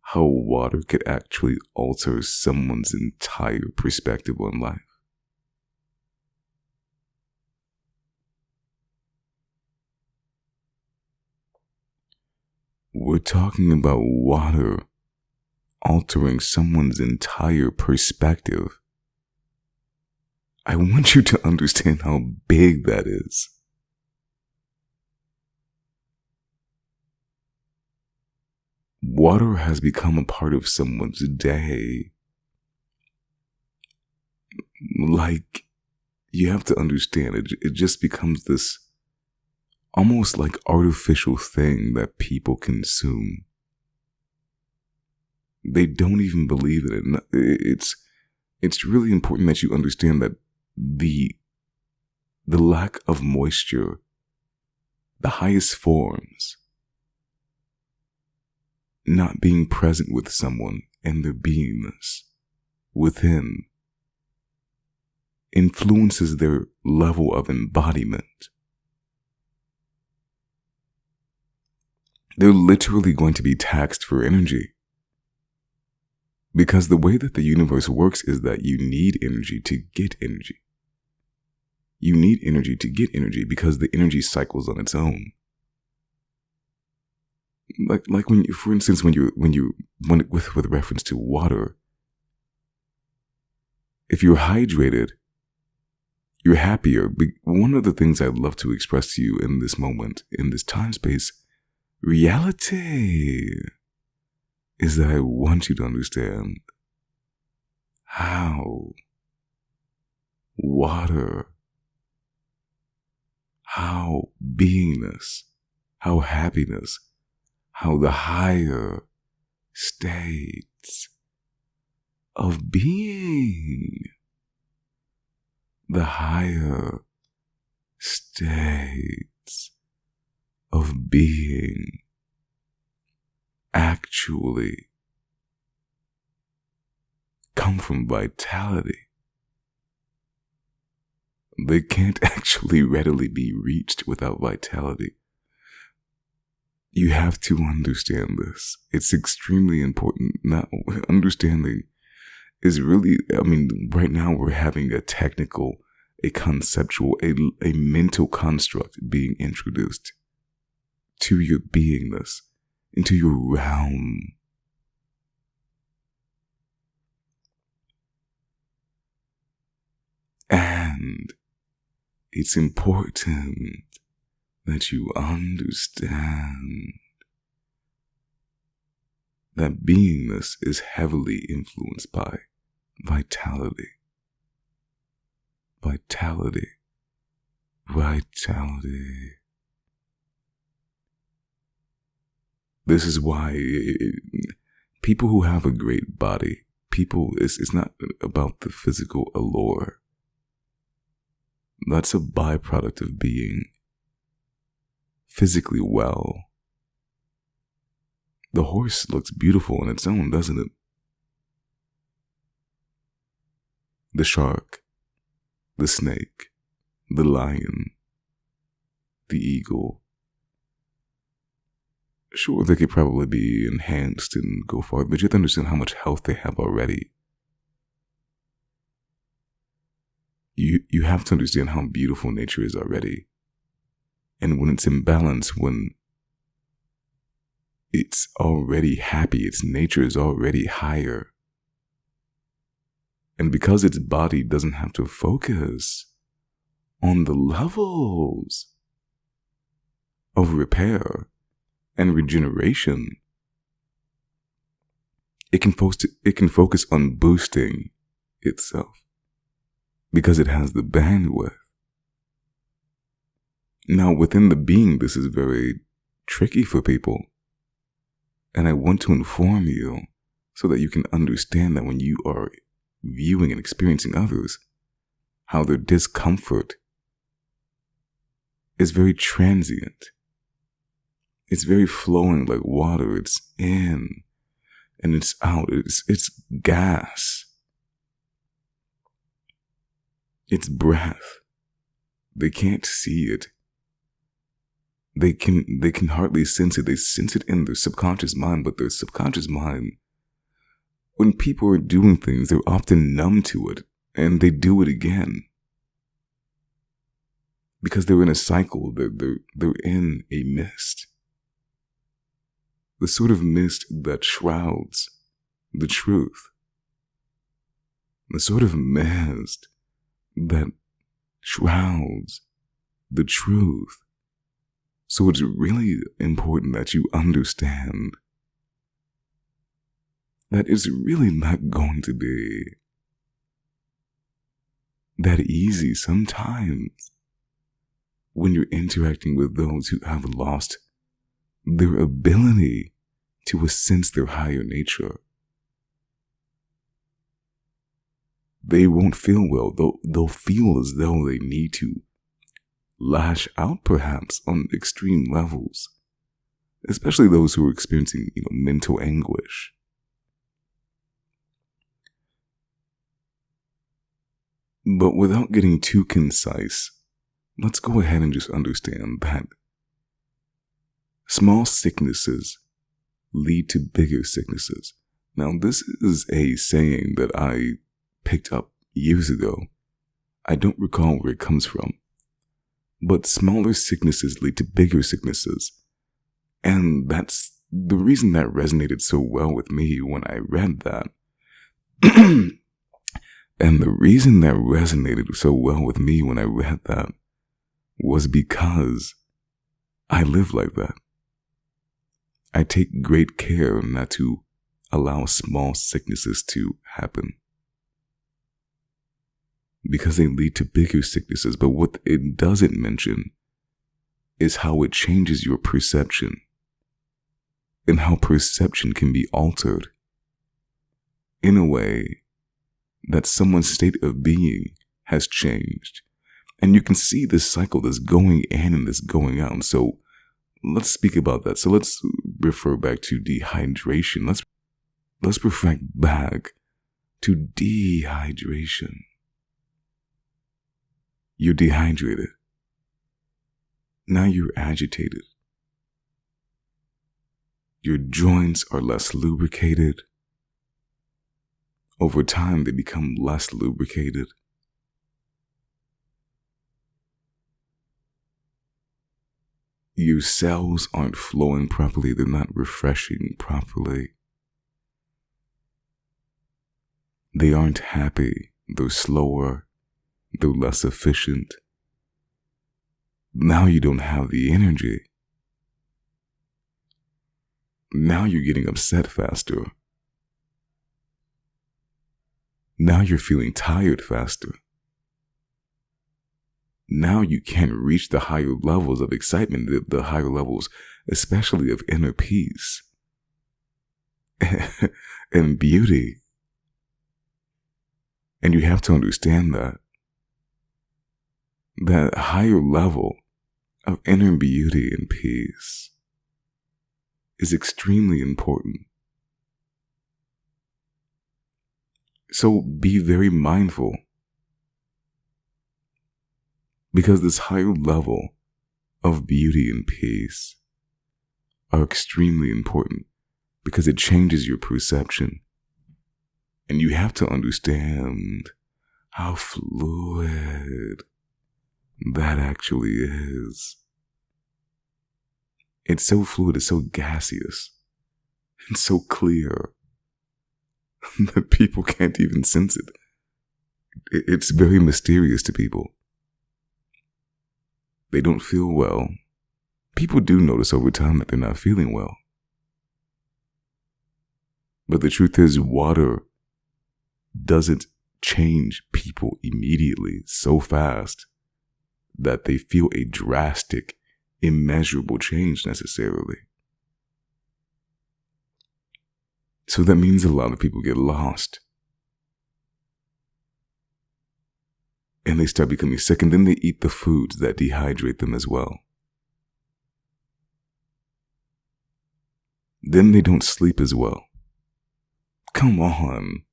How water could actually alter someone's entire perspective on life. We're talking about water altering someone's entire perspective. I want you to understand how big that is. Water has become a part of someone's day. Like, you have to understand, it just becomes this almost like artificial thing that people consume. They don't even believe in it. It's really important that you understand that the lack of moisture, the highest forms, not being present with someone and their beingness within, influences their level of embodiment. They're literally going to be taxed for energy. Because the way that the universe works is that you need energy to get energy. You need energy to get energy because the energy cycles on its own. Like when you, for instance, with reference to water, if you're hydrated, you're happier. One of the things I'd love to express to you in this moment, in this time space, reality, is that I want you to understand how water, how beingness, how happiness, how the higher states of being, the higher states of being actually come from vitality. They can't actually readily be reached without vitality. You have to understand this. It's extremely important. Now, understanding is really, right now we're having a technical, a conceptual, a mental construct being introduced to your beingness, into your realm. And it's important that you understand that beingness is heavily influenced by vitality. Vitality. Vitality. This is why people who have a great body, it's not about the physical allure. That's a byproduct of being physically well. The horse looks beautiful on its own, doesn't it? the shark, the snake, the lion, the eagle. Sure, they could probably be enhanced and go farther, but you have to understand how much health they have already. You have to understand how beautiful nature is already. And when it's in balance, when it's already happy, its nature is already higher. And because its body doesn't have to focus on the levels of repair and regeneration, it can focus on boosting itself because it has the bandwidth. Now, within the being, this is very tricky for people. And I want to inform you so that you can understand that when you are viewing and experiencing others, how their discomfort is very transient. It's very flowing like water. It's in and it's out. It's gas. It's breath. They can't see it. They can hardly sense it. They sense it in their subconscious mind, but their subconscious mind, when people are doing things, they're often numb to it, and they do it again. Because they're in a cycle, they're in a mist. The sort of mist that shrouds the truth. The sort of mist that shrouds the truth. So it's really important that you understand that it's really not going to be that easy sometimes when you're interacting with those who have lost their ability to sense their higher nature. They won't feel well. They'll feel as though they need to lash out perhaps on extreme levels, especially those who are experiencing mental anguish. But without getting too concise, let's go ahead and just understand that small sicknesses lead to bigger sicknesses. Now, this is a saying that I picked up years ago. I don't recall where it comes from. But smaller sicknesses lead to bigger sicknesses. And that's the reason that resonated so well with me when I read that. And the reason that resonated so well with me when I read that was because I live like that. I take great care not to allow small sicknesses to happen, because they lead to bigger sicknesses. But what it doesn't mention is how it changes your perception and how perception can be altered in a way that someone's state of being has changed. And you can see this cycle that's going in and that's going out. So let's speak about that. So let's refer back to dehydration. Let's refer back to dehydration. You're dehydrated. Now you're agitated. Your joints are less lubricated. Over time, they become less lubricated. Your cells aren't flowing properly. They're not refreshing properly. They aren't happy. They're slower. They're less efficient. Now you don't have the energy. Now you're getting upset faster. Now you're feeling tired faster. Now you can't reach the higher levels of excitement, the higher levels, especially of inner peace and beauty. And you have to understand that higher level of inner beauty and peace is extremely important. So be very mindful, because this higher level of beauty and peace are extremely important, because it changes your perception. And you have to understand how fluid that actually is. It's so fluid, it's so gaseous, and so clear that people can't even sense it. It's very mysterious to people. They don't feel well. People do notice over time that they're not feeling well. But the truth is, water doesn't change people immediately so fast that they feel a drastic, immeasurable change necessarily. So that means a lot of people get lost. And they start becoming sick, and then they eat the foods that dehydrate them as well. Then they don't sleep as well. Come on.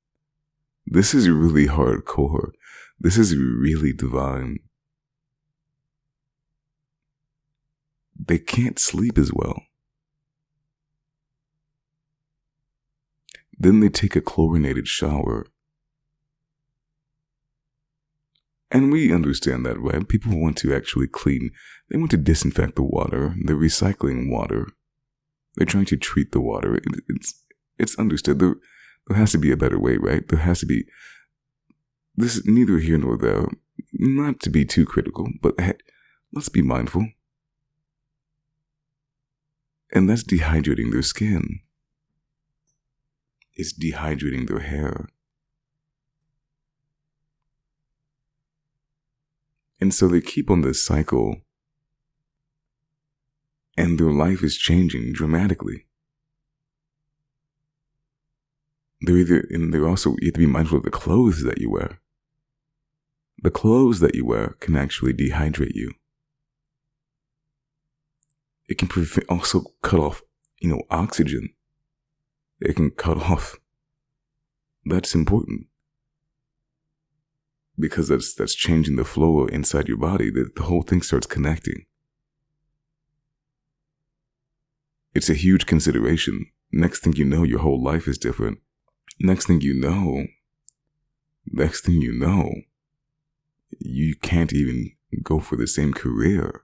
This is really hardcore. This is really divine. They can't sleep as well. Then they take a chlorinated shower. And we understand that, right? People want to actually clean. They want to disinfect the water. They're recycling water. They're trying to treat the water. It's understood. There has to be a better way, right? There has to be. This is neither here nor there. Not to be too critical, but let's be mindful. And that's dehydrating their skin. It's dehydrating their hair. And so they keep on this cycle, and their life is changing dramatically. They're also, you have to be mindful of the clothes that you wear. The clothes that you wear can actually dehydrate you. It can also cut off, oxygen. It can cut off. That's important. Because that's changing the flow inside your body. The whole thing starts connecting. It's a huge consideration. Next thing you know, your whole life is different. Next thing you know, you can't even go for the same career.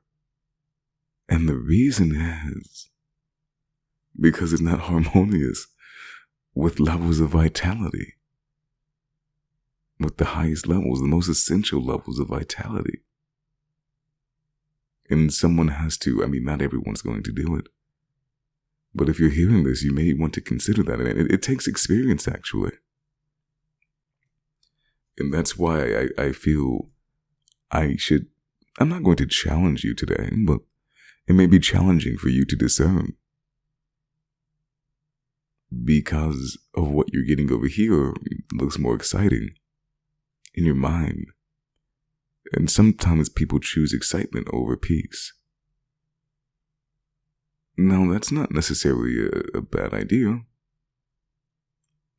And the reason is because it's not harmonious with levels of vitality. With the highest levels, the most essential levels of vitality. And someone has to, not everyone's going to do it. But if you're hearing this, you may want to consider that. And it takes experience, actually. And that's why I feel I'm not going to challenge you today, but it may be challenging for you to discern. Because of what you're getting over here looks more exciting in your mind. And sometimes people choose excitement over peace. Now, that's not necessarily a bad idea.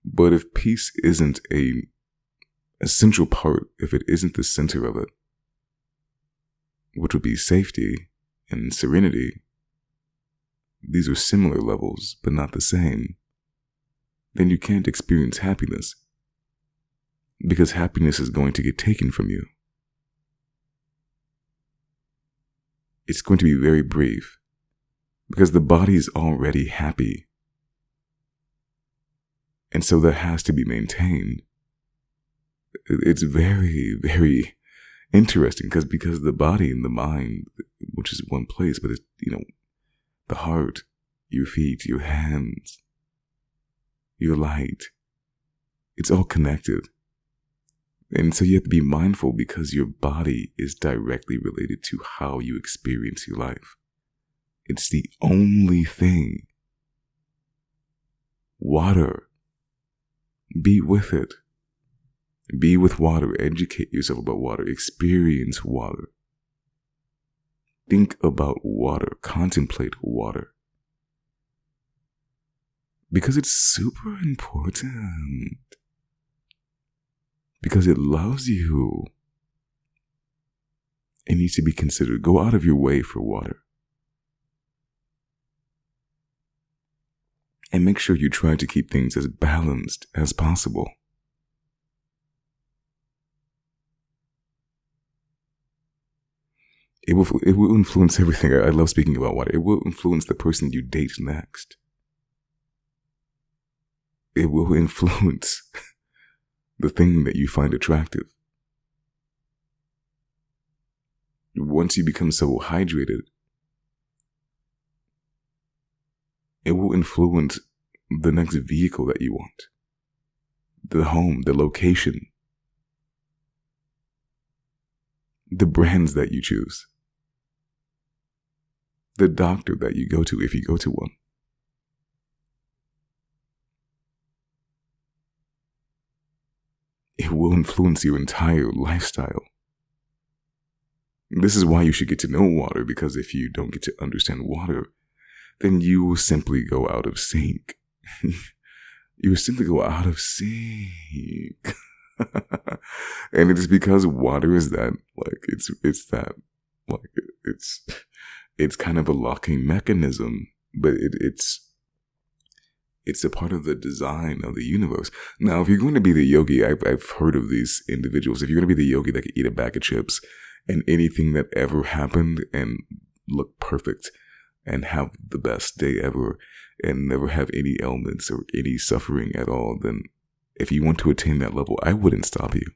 But if peace isn't an essential part, if it isn't the center of it, which would be safety and serenity, these are similar levels, but not the same, then you can't experience happiness. Because happiness is going to get taken from you. It's going to be very brief. Because the body is already happy. And so that has to be maintained. It's very, very interesting because the body and the mind, which is one place, but it's, the heart, your feet, your hands, your light, it's all connected. And so you have to be mindful because your body is directly related to how you experience your life. It's the only thing. Water. Be with it. Be with water. Educate yourself about water. Experience water. Think about water. Contemplate water. Because it's super important. because it loves you. It needs to be considered. Go out of your way for water. And make sure you try to keep things as balanced as possible. It will influence everything. I love speaking about water. It will influence the person you date next. It will influence the thing that you find attractive. Once you become so hydrated, it will influence the next vehicle that you want, the home, the location, the brands that you choose, the doctor that you go to if you go to one. It will influence your entire lifestyle. This is why you should get to know water, because if you don't get to understand water, then you will simply go out of sync. You will simply go out of sync. And it is because water is that, like, it's kind of a locking mechanism, but it's a part of the design of the universe. Now, if you're going to be the yogi, I've heard of these individuals. If you're going to be the yogi that can eat a bag of chips and anything that ever happened and look perfect and have the best day ever and never have any ailments or any suffering at all, then if you want to attain that level, I wouldn't stop you.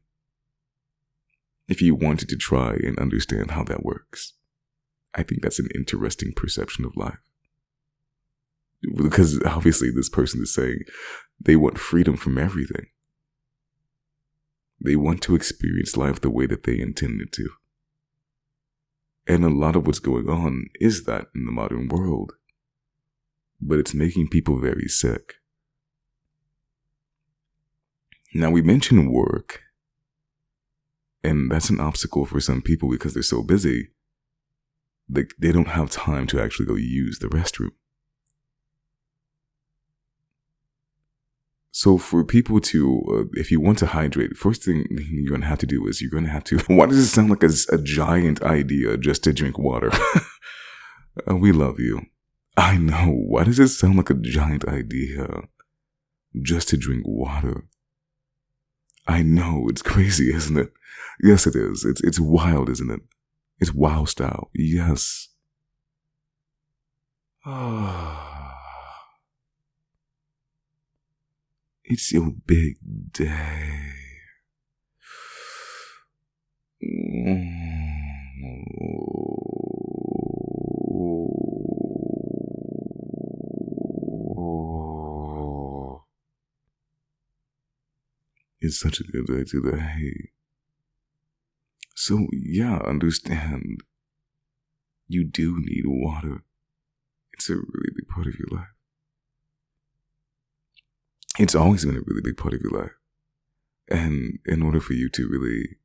If you wanted to try and understand how that works, I think that's an interesting perception of life. Because obviously this person is saying they want freedom from everything. They want to experience life the way that they intended to. And a lot of what's going on is that in the modern world. But it's making people very sick. Now, we mentioned work. And that's an obstacle for some people because they're so busy. They don't have time to actually go use the restroom. So for people to, if you want to hydrate, first thing you're going to have to do is you're going to have to, why does it sound like a giant idea just to drink water? We love you. I know. Why does it sound like a giant idea just to drink water? I know. It's crazy, isn't it? Yes, it is. It's wild, isn't it? It's wild style. Yes. It's your big day. It's such a good day today. So, yeah, understand. You do need water. It's a really big part of your life. It's always been a really big part of your life. And in order for you to really,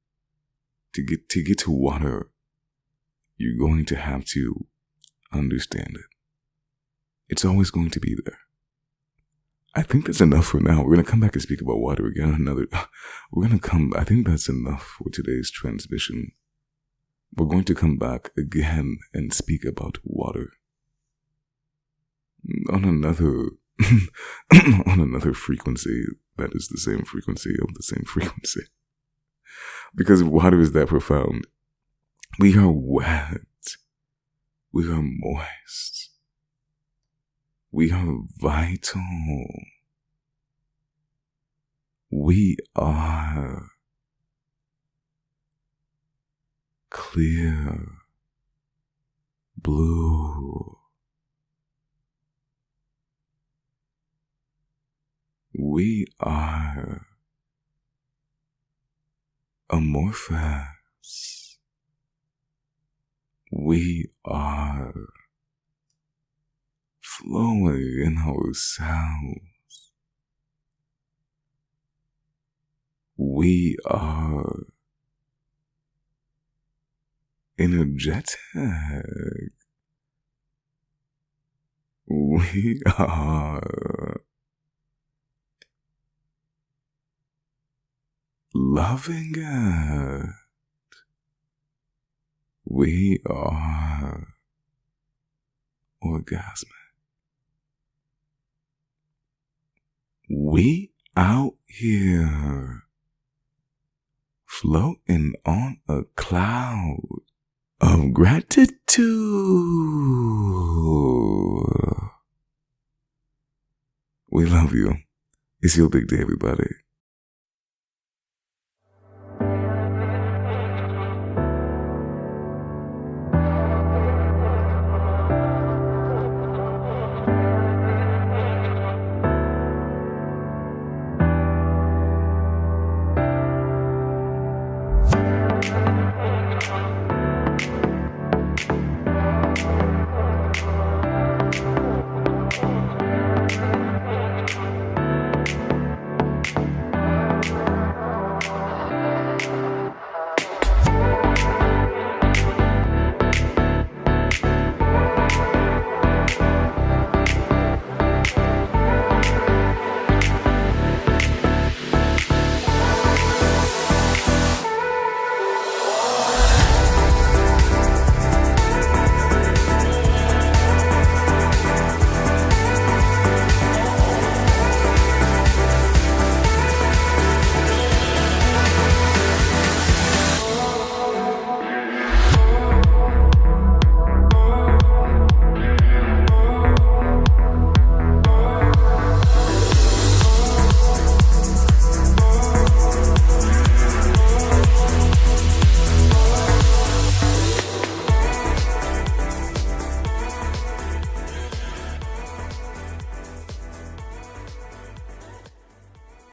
to get to water, you're going to have to understand it. It's always going to be there. I think that's enough for now. We're going to come back and speak about water again. I think that's enough for today's transmission. We're going to come back again and speak about water. On another frequency that is the same frequency of the same frequency. Because water is that profound. We are wet. We are moist. We are vital. We are clear, blue. We are amorphous. We are flowing in ourselves. We are energetic. We are loving it. We are orgasmic. We out here floating on a cloud of gratitude. We love you. It's your big day, everybody.